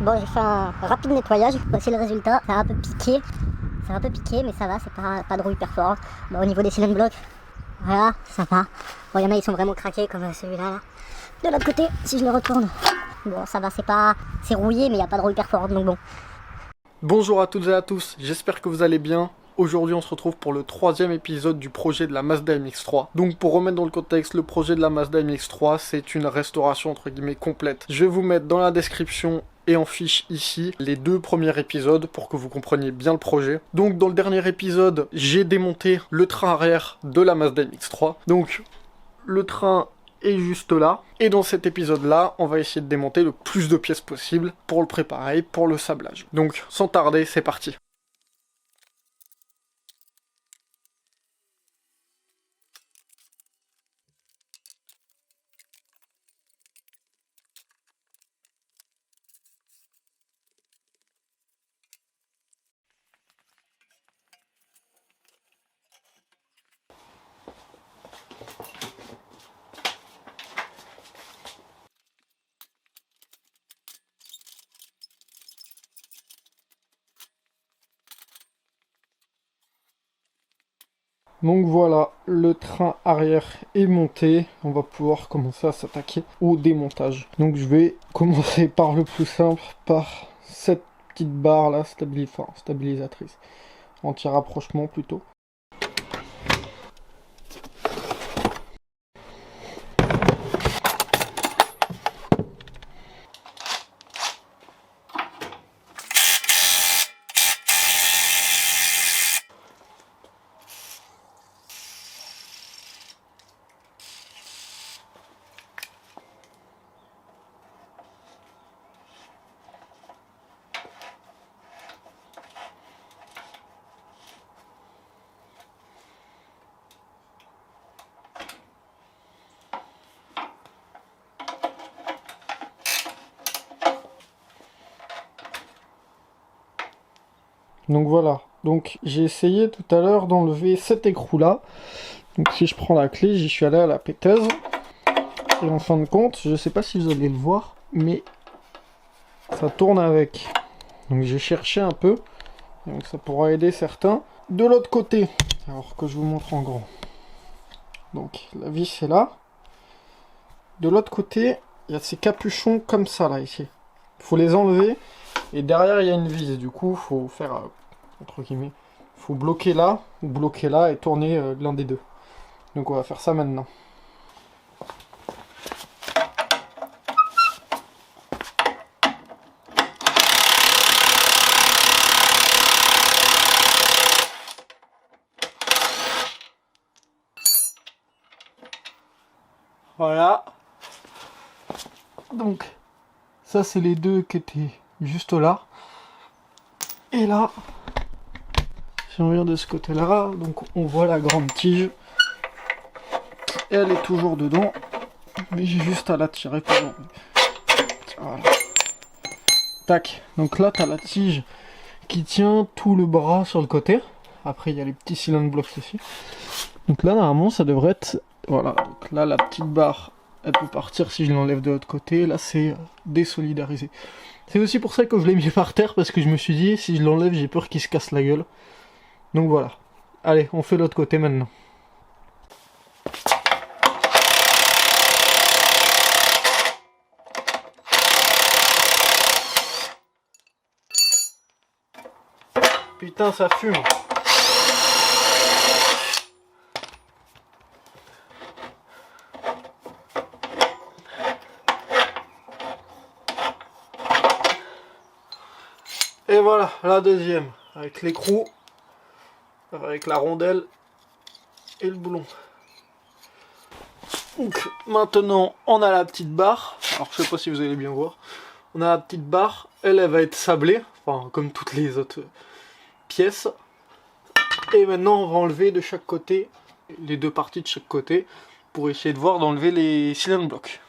Bon, j'ai fait un rapide nettoyage, voici le résultat. Ça a un peu piqué, mais ça va, c'est pas de rouille hyper fort. Bon, au niveau des cylindres blocs, voilà, ça va. Bon, il y en a, ils sont vraiment craqués, comme celui-là. Là. De l'autre côté, si je le retourne, bon, ça va, c'est rouillé, mais il n'y a pas de rouille hyper forte, donc bon. Bonjour à toutes et à tous, j'espère que vous allez bien. Aujourd'hui on se retrouve pour le 3e épisode du projet de la Mazda MX-3. Donc pour remettre dans le contexte, le projet de la Mazda MX-3 c'est une restauration entre guillemets complète. Je vais vous mettre dans la description et en fiche ici les 2 premiers épisodes pour que vous compreniez bien le projet. Donc dans le dernier épisode, j'ai démonté le train arrière de la Mazda MX-3. Donc le train est juste là. Et dans cet épisode-là, on va essayer de démonter le plus de pièces possible pour le préparer, pour le sablage. Donc sans tarder, c'est parti. Donc voilà, le train arrière est monté, on va pouvoir commencer à s'attaquer au démontage. Donc je vais commencer par le plus simple, par cette petite barre là, stabilisatrice, anti-rapprochement plutôt. Donc voilà, donc j'ai essayé tout à l'heure d'enlever cet écrou là. Donc si je prends la clé, j'y suis allé à la péteuse. Et en fin de compte, je sais pas si vous allez le voir, mais ça tourne avec. Donc j'ai cherché un peu, donc ça pourra aider certains. De l'autre côté, alors que je vous montre en grand. Donc la vis est là. De l'autre côté, il y a ces capuchons comme ça là ici. Il faut les enlever. Et derrière il y a une vis. Du coup, il faut faire entre guillemets. Il faut bloquer là ou bloquer là et tourner l'un des deux. Donc on va faire ça maintenant. Voilà. Donc, ça c'est les deux qui étaient juste là. Et là, si on vient de ce côté-là, donc on voit la grande tige. Elle est toujours dedans. Mais j'ai juste à la tirer pour l'enlever. Voilà. Tac. Donc là, tu as la tige qui tient tout le bras sur le côté. Après, il y a les petits cylindres blocs ici. Donc là, normalement, ça devrait être... Voilà, donc là, la petite barre, elle peut partir si je l'enlève de l'autre côté. Là, c'est désolidarisé. C'est aussi pour ça que je l'ai mis par terre, parce que je me suis dit, si je l'enlève, j'ai peur qu'il se casse la gueule. Donc voilà. Allez, on fait l'autre côté maintenant. Putain, ça fume. Et voilà, la deuxième, avec l'écrou, avec la rondelle et le boulon. Donc maintenant, on a la petite barre. Alors je sais pas si vous allez bien voir. On a la petite barre, elle va être sablée, enfin comme toutes les autres pièces. Et maintenant, on va enlever de chaque côté, les deux parties de chaque côté, pour essayer de voir d'enlever les cylindres blocs.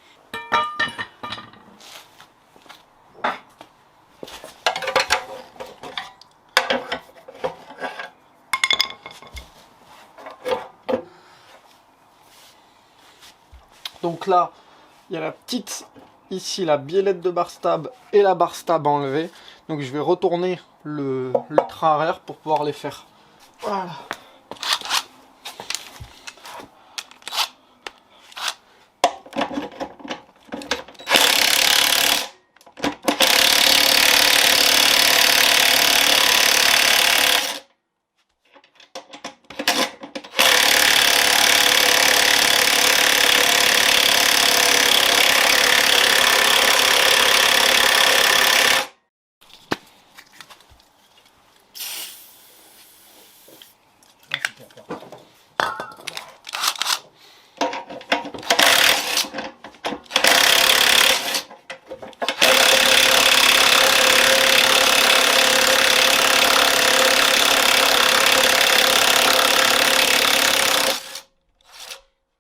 Donc là, il y a la petite ici la biellette de bar stab et la bar stab enlevée. Donc je vais retourner le train arrière pour pouvoir les faire. Voilà.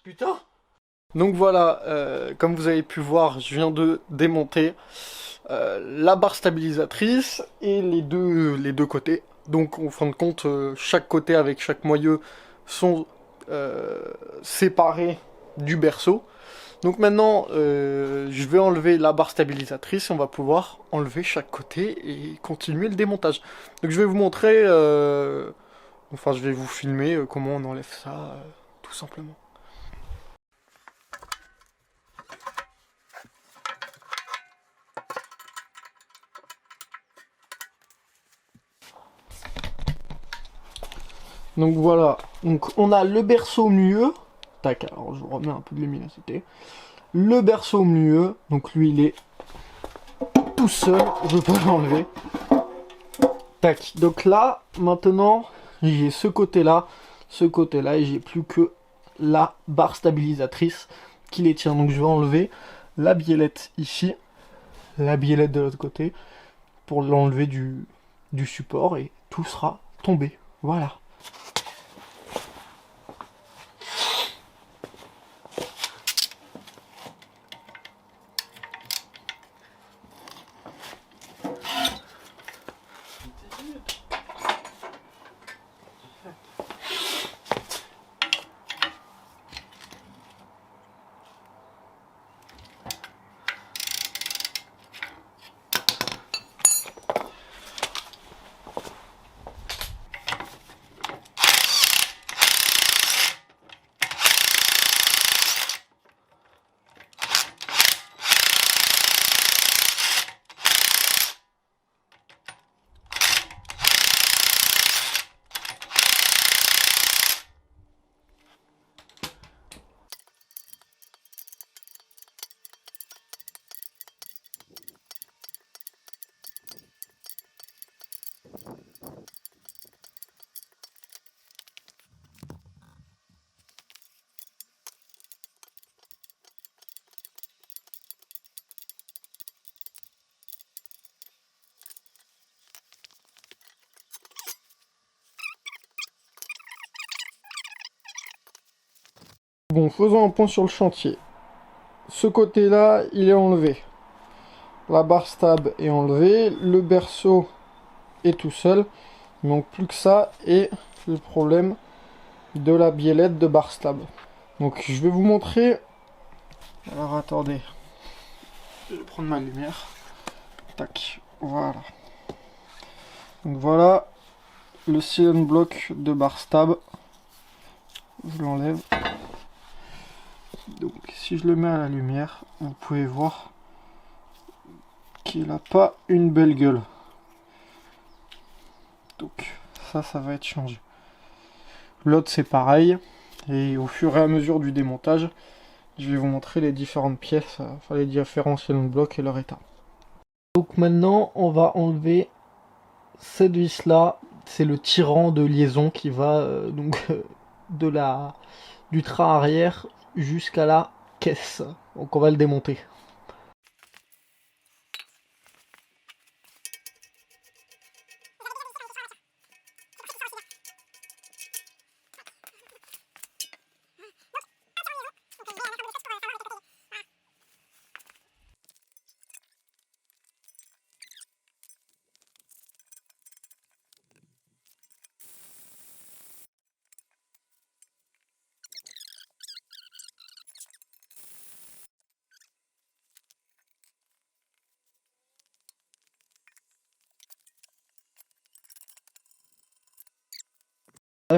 Putain. Donc voilà, comme vous avez pu voir, je viens de démonter la barre stabilisatrice et les deux côtés. Donc en fin de compte, chaque côté avec chaque moyeu sont séparés du berceau. Donc maintenant, je vais enlever la barre stabilisatrice et on va pouvoir enlever chaque côté et continuer le démontage. Donc je vais vous montrer, enfin je vais vous filmer comment on enlève ça, tout simplement. Donc voilà, donc on a le berceau au milieu. Tac, alors je vous remets un peu de luminosité. Le berceau au milieu, donc lui il est tout seul, je peux l'enlever. Tac, donc là, maintenant, j'ai ce côté-là, et j'ai plus que la barre stabilisatrice qui les tient. Donc je vais enlever la biellette ici, la biellette de l'autre côté, pour l'enlever du support et tout sera tombé. Voilà. Bon, faisons un point sur le chantier. Ce côté-là, il est enlevé. La barre stab est enlevée. Le berceau est tout seul. Il manque plus que ça et le problème de la biellette de barre stab. Donc je vais vous montrer. Alors attendez. Je vais prendre ma lumière. Tac. Voilà. Donc voilà le silent block de barre stab. Je l'enlève. Donc si je le mets à la lumière, vous pouvez voir qu'il n'a pas une belle gueule. Donc ça va être changé. L'autre c'est pareil. Et au fur et à mesure du démontage, je vais vous montrer les différentes pièces, enfin les différents silent blocs et leur état. Donc maintenant on va enlever cette vis là. C'est le tirant de liaison qui va du train arrière jusqu'à la caisse. Donc on va le démonter.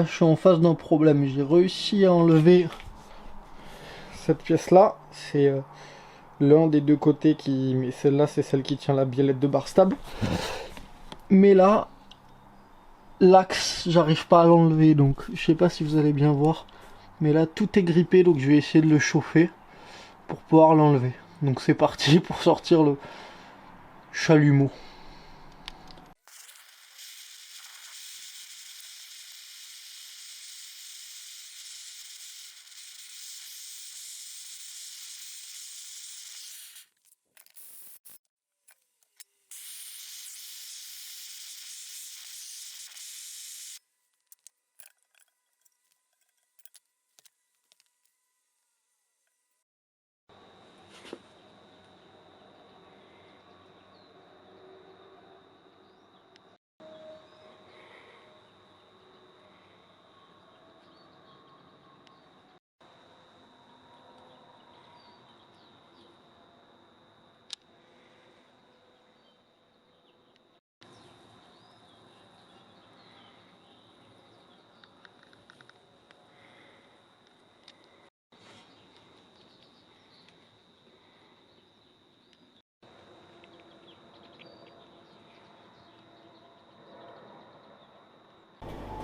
là je suis en face d'un problème. J'ai réussi à enlever cette pièce là. C'est l'un des deux côtés qui... Mais celle-là c'est celle qui tient la biellette de barre stable. Mais là, l'axe, j'arrive pas à l'enlever. Donc je sais pas si vous allez bien voir. Mais là tout est grippé, donc je vais essayer de le chauffer pour pouvoir l'enlever. Donc c'est parti pour sortir le chalumeau.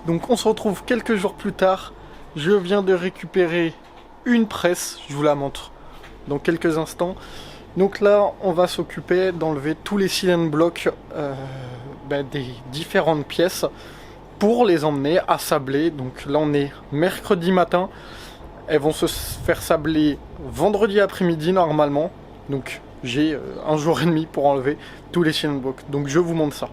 Donc on se retrouve quelques jours plus tard. Je viens de récupérer une presse, je vous la montre dans quelques instants. Donc là on va s'occuper d'enlever tous les cylindres blocs des différentes pièces pour les emmener à sabler. Donc là on est mercredi matin, elles vont se faire sabler vendredi après-midi normalement. Donc j'ai un jour et demi pour enlever tous les cylindres blocs. Donc je vous montre ça.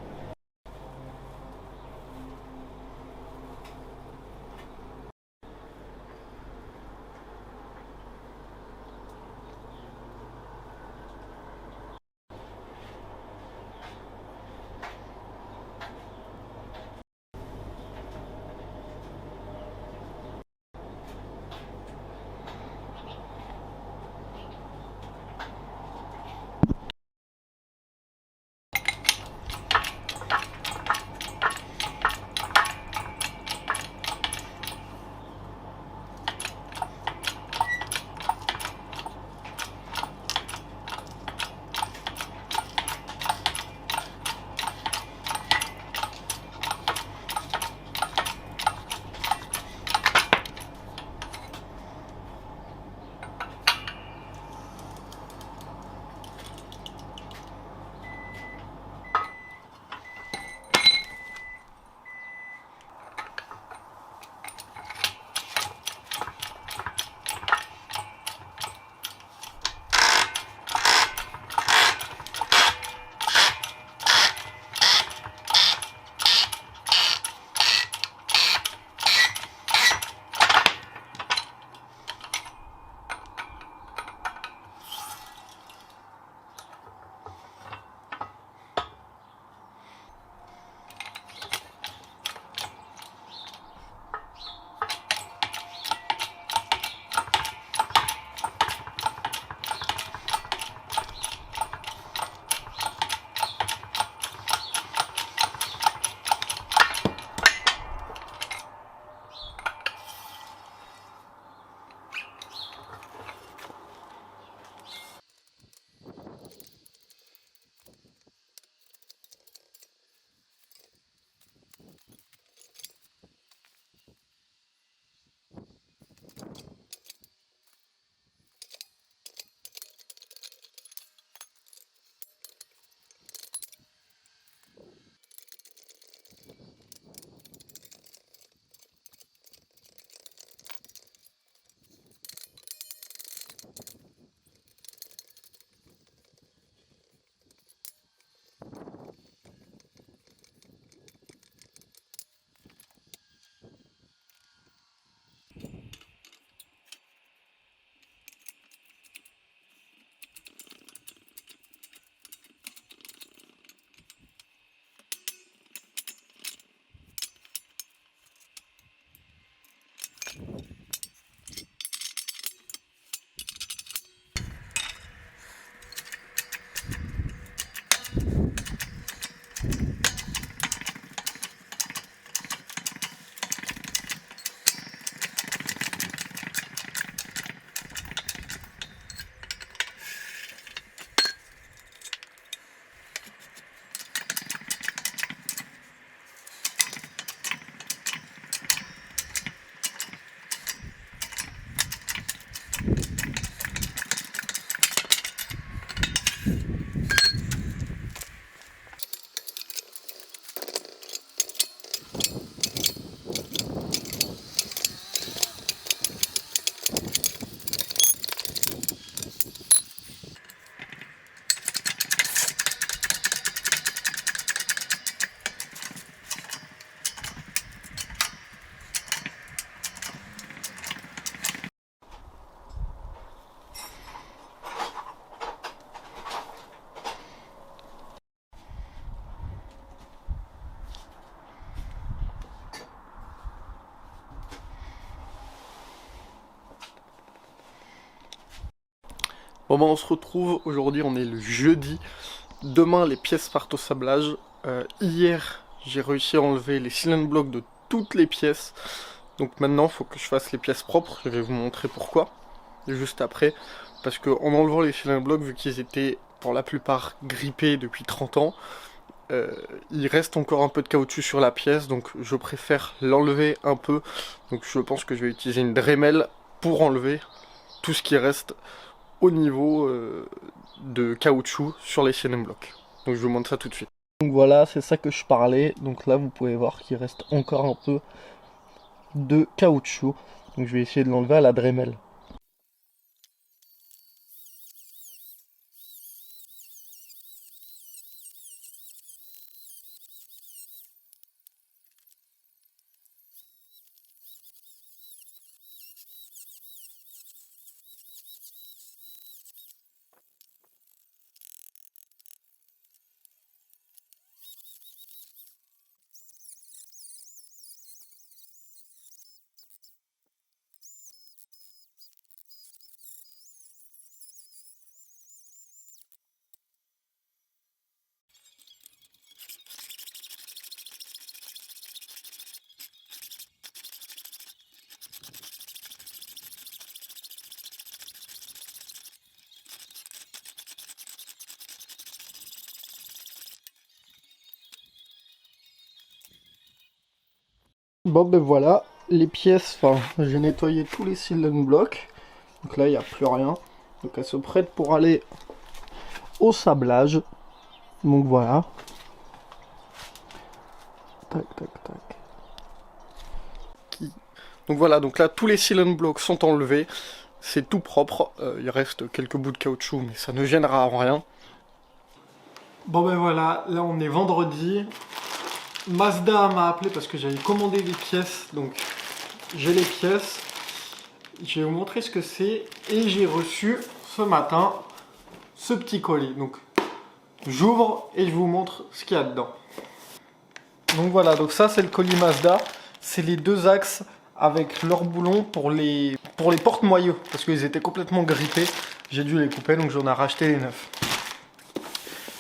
Bon bah on se retrouve, aujourd'hui on est le jeudi, demain les pièces partent au sablage. Hier j'ai réussi à enlever les cylinder blocks de toutes les pièces, donc maintenant il faut que je fasse les pièces propres, je vais vous montrer pourquoi, juste après, parce que en enlevant les cylinder blocks, vu qu'ils étaient pour la plupart grippés depuis 30 ans, il reste encore un peu de caoutchouc sur la pièce, donc je préfère l'enlever un peu, donc je pense que je vais utiliser une Dremel pour enlever tout ce qui reste au niveau de caoutchouc sur les cylinder blocks. Donc je vous montre ça tout de suite. Donc voilà, c'est ça que je parlais. Donc là vous pouvez voir qu'il reste encore un peu de caoutchouc. Donc je vais essayer de l'enlever à la Dremel. Bon ben voilà, les pièces, enfin j'ai nettoyé tous les cylinder blocks. Donc là il n'y a plus rien. Donc elles se prêtent pour aller au sablage. Donc voilà. Tac tac tac. Donc voilà, donc là tous les cylinder blocks sont enlevés. C'est tout propre. Il reste quelques bouts de caoutchouc mais ça ne gênera en rien. Bon ben voilà, là on est vendredi. Mazda m'a appelé parce que j'avais commandé des pièces, donc j'ai les pièces, je vais vous montrer ce que c'est, et j'ai reçu ce matin ce petit colis, donc j'ouvre et je vous montre ce qu'il y a dedans. Donc voilà, donc ça c'est le colis Mazda, c'est les deux axes avec leurs boulons pour les porte-moyeux, parce qu'ils étaient complètement grippés, j'ai dû les couper, donc j'en ai racheté les neufs.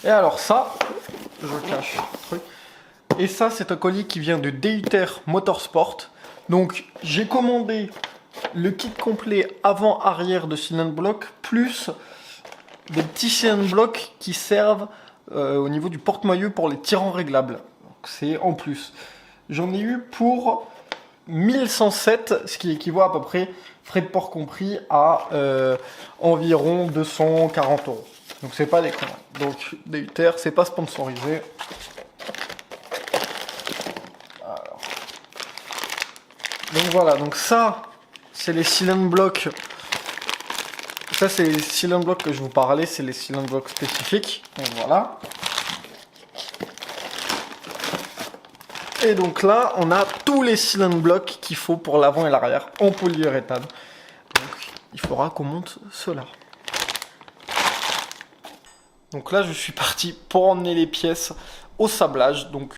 Et alors ça, je cache le truc. Et ça, c'est un colis qui vient de Deuter Motorsport. Donc, j'ai commandé le kit complet avant-arrière de cylinder block, plus des petits cylinder blocks qui servent au niveau du porte-maillot pour les tirants réglables. C'est en plus. J'en ai eu pour 1107, ce qui équivaut à peu près, frais de port compris, à environ 240 €. Donc, c'est pas déconnant. Donc, Deuter, c'est pas sponsorisé. Donc voilà, donc ça, c'est les cylinder blocks. Ça, c'est les cylinder blocks que je vous parlais, c'est les cylinder blocks spécifiques. Donc voilà. Et donc là, on a tous les cylinder blocks qu'il faut pour l'avant et l'arrière en polyuréthane. Donc il faudra qu'on monte cela. Donc là, je suis parti pour emmener les pièces au sablage. Donc